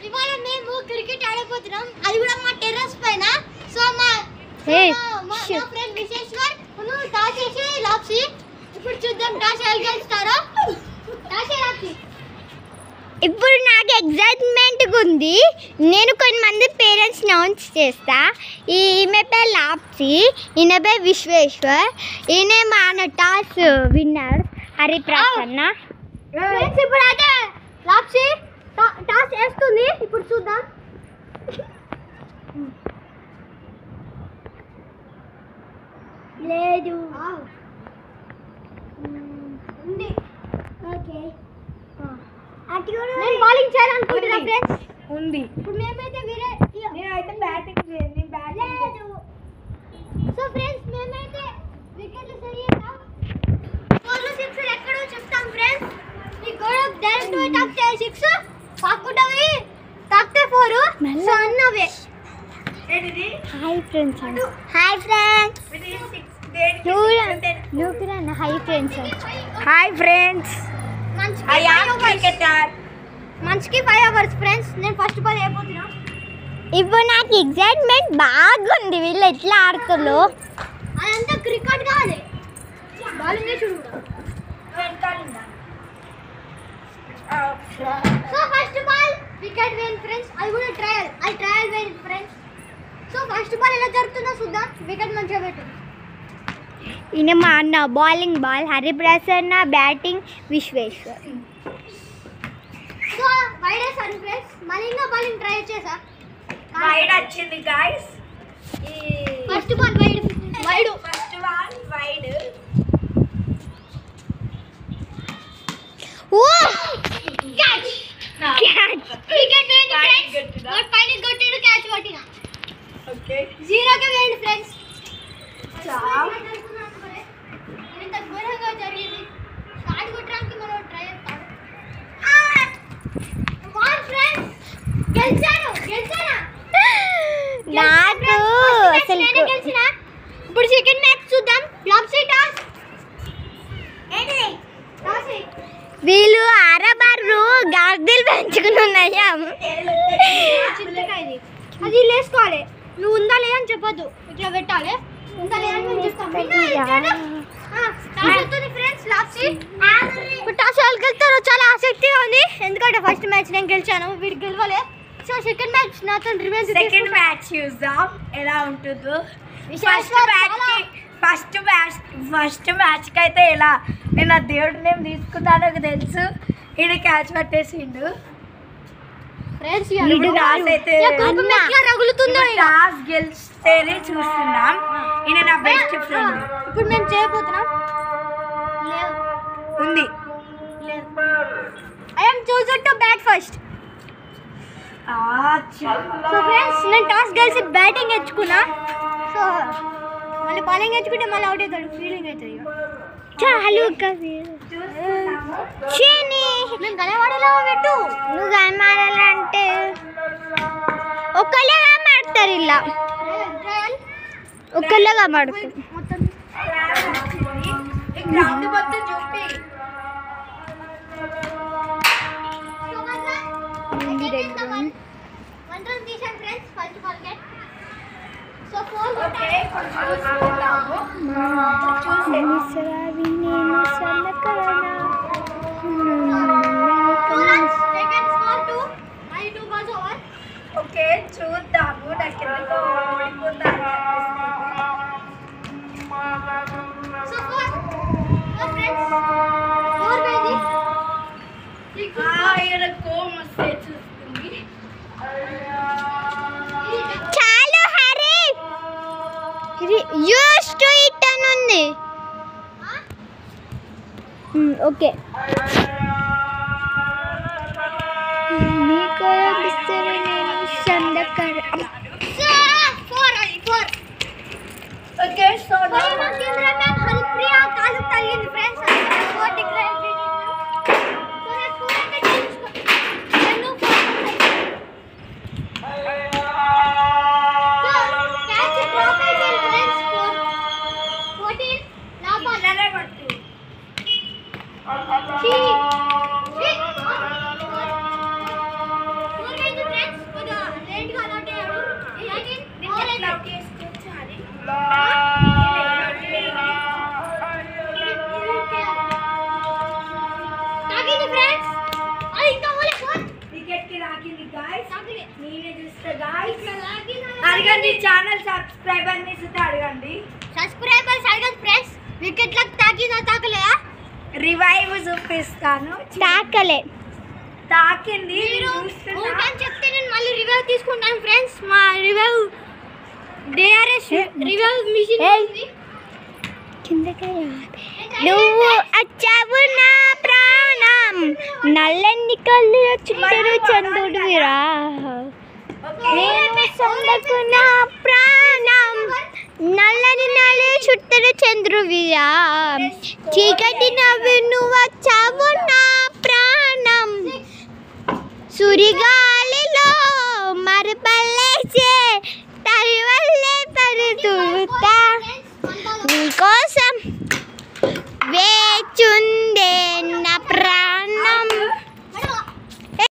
ఇవాళ మేము క్రికెట్ ఆడబోతున్నాం, అది కూడా మా టెర్రస్ పైన. సో మా ఫ్రెండ్ విశ్వేశ్వర్ టాస్ చేసి లాప్సీ. ఇప్పుడు చూద్దాం టాస్ ఎవరు గెలుస్తారో. ఇప్పుడు నాకు ఎగ్జైట్మెంట్గా ఉంది. నేను కొంతమంది పేరెంట్స్ అనౌన్స్ చేస్తా. ఈమె పేరు లాప్సీ, ఈయన పేరు విశ్వేశ్వర్, ఈయన మన టాస్ విన్నర్ హరిప్రసన్న. ఇప్పుడు అయితే లాప్సీ టాస్ వేస్తుంది. ఇప్పుడు చూద్దాం. లేదు ఉంది. ఓకే నేను బౌలింగ్ చేయాలనుకుంటున్నా ఫ్రెండ్స్. ఉంది. ఇప్పుడు మేమైతే నేనైతే బ్యాటింగ్ చేయండి. లేదు. సో ఫ్రెండ్స్ మేమైతే వికెట్లు సరిగ్గా 4 6 ఎక్కడో చెప్తాం ఫ్రెండ్స్. ఈ గోడ డైరెక్ట్ పోయి తాకితే 6, పాక్కుంటా పోయి తాకితే 4. సో అన్నవే. ఏంటిది? Hi friends. Hi friends. ఇది 6 hi friends. Hi friends. I am cricketer. మంచికి 5 అవర్స్ ఫ్రెండ్స్. నేను ఫస్ట్ బాల్ అయిపోతున్నా. ఇప్పుడు నాకు ఎగ్జైట్మెంట్ బాగుంది. వీళ్ళు ఎట్లా ఆడుతుందో. అదంతా క్రికెట్ కాదు, బౌలింగ్ చూడు. So first ball wicket win friends. అది కూడా trial win friends. So first ball ఎలా జరుగుతుందో చూద్దాం. వికెట్ మంచిగా పెట్టు. ఈయన మా అన్న bowling ball Hariprasanna, batting Vishweshwar. So wide వేసాను ఫ్రెండ్స్. మళ్ళీ ఇంకా బౌలింగ్ ట్రై చేసా. వైడ్ వచ్చింది guys. First ball wide. First ball wide. Oh catch. Wicket win friends. But పైన కొట్టిడు, క్యాచ్ పట్టినా. ఓకే 0కి వేయండి ఫ్రెండ్స్. చావ్. ఇంత ఘోరంగా జరిగింది. షాట్ కొట్టడానికి మనం ట్రై చేస్తాం. వాన్ ఫ్రెండ్స్ గెలిచాను. నాకు అసలు నేనే గెలిచిన. ఇప్పుడు సెకండ్ మ్యాచ్ చూద్దాం. లాప్సీ టాస్. ఏంటి టాస్? వీళ్ళు అరబర్రు గార్దిల్ పెంచుకుని ఉన్నాయా. చింతకాయది. అది లేసుకోవాలి. నువ్వు ఉందా లేదా అని చెప్పొద్దు. ఇట్లా పెట్టాలి. ఉందా లేదా అని మేము చెప్తాం. ఫ్రెండ్స్ లాప్సీ ఇప్పుడు టాస్ ఎవరు గెలుస్తారో చాలా ఆసక్తిగా ఉంది. ఎందుకంటే ఫస్ట్ మ్యాచ్ నేను గెలిచాను, వీడికి గెలవలే. సో సెకండ్ మ్యాచ్ నాతో రివెంజ్. సెకండ్ మ్యాచ్ చూద్దాం ఎలా ఉంటుందో. ఫస్ట్ మ్యాచ్ కి అయితే ఎలా నేను ఆ దేవుడి నేమ్ తీసుకున్నాను నాకు తెలుసు. ఈయన క్యాచ్ పట్టేసిండు. ఫ్రెండ్స్ టాస్ అయితే రగులుతుందో టాస్ గెలిస్తేనే చూస్తున్నాం. ఈయన నా బెస్ట్ ఫ్రెండ్. ఇప్పుడు మేము చేయబోతున్నాం. ఉంది. I am chosen to bat first. So friends నేను టాస్ గెలిచి బ్యాటింగ్ ఎంచుకున్నా. సో మళ్ళీ బౌలింగ్ ఎంచుకుంటే మళ్ళీ అవుట్ అవుతాడు. ఫీల్డింగ్ అవుతుంది. చాలు మేము గలవాడేలా పెట్టు. నువ్వు కనమాడాలంటే ఒకళ్ళగా మాడతారు. ఇలా ఒకళ్ళగా మాడతారు. మొత్తం గ్రౌండ్ మొత్తం చూపి. తీసాను ఫ్రెండ్స్ ఫస్ట్ బాల్ కే. సో 4 ఓకే చూసుకుందాము. Second score 2. My 2 balls over. Okay చూద్దాము. నాకు ఎందుకో ఓడిపోతాను. So 4 friends 4 బేది. ఈయన కోమ్ వస్తే చూస్తుంది. చాలు హరి. యూస్ టు ఇట్ అని ఉంది. ఓకే మీకు సందకర. సో 4 అది 4. ఓకే సో పోయిన కేంద్ర में हरिप्रिया कालू तलिंది फ्रेंड्स. అది 4 డిక్లేర్ చేసాను. సో నేను 2 అంటే తీసుకో. నేను 4 క్యాచ్ డ్రాప్ అయిపోయింది ఫ్రెండ్స్. 14 లాభాలు. ఇలానే కొట్టు. ఛీ అడగండి ఛానల్ సబ్స్క్రైబర్ నిస్తే అడగండి. సబ్స్క్రైబర్స్ అడగండి ఫ్రెండ్స్. వికెట్లకు తాకిందా తాకలేదా? రివైవ్ చూపిస్తాను. తాకింది ఊరికని చెప్తే నేను మళ్ళీ రివైవ్ తీసుకుంటాను ఫ్రెండ్స్. మా రివైవ్ డిఆర్ఎస్ రివైవ్ మిషన్ ఉంది. నువ్వు వచ్చావు నా ప్రాణం, నల్లని కళ్ళు చుట్టూ చంద్రుడిరా. నేను సందకు నా ప్రాణం, నల్లని నలు చుట్టూ చంద్రుడిరా. చీకటి నవ్వు నువ్వు వచ్చావు నా ప్రాణం, సురిగాలిలో మరుపల్లేసే తరివల్లే పరుతుతా. నీకోసం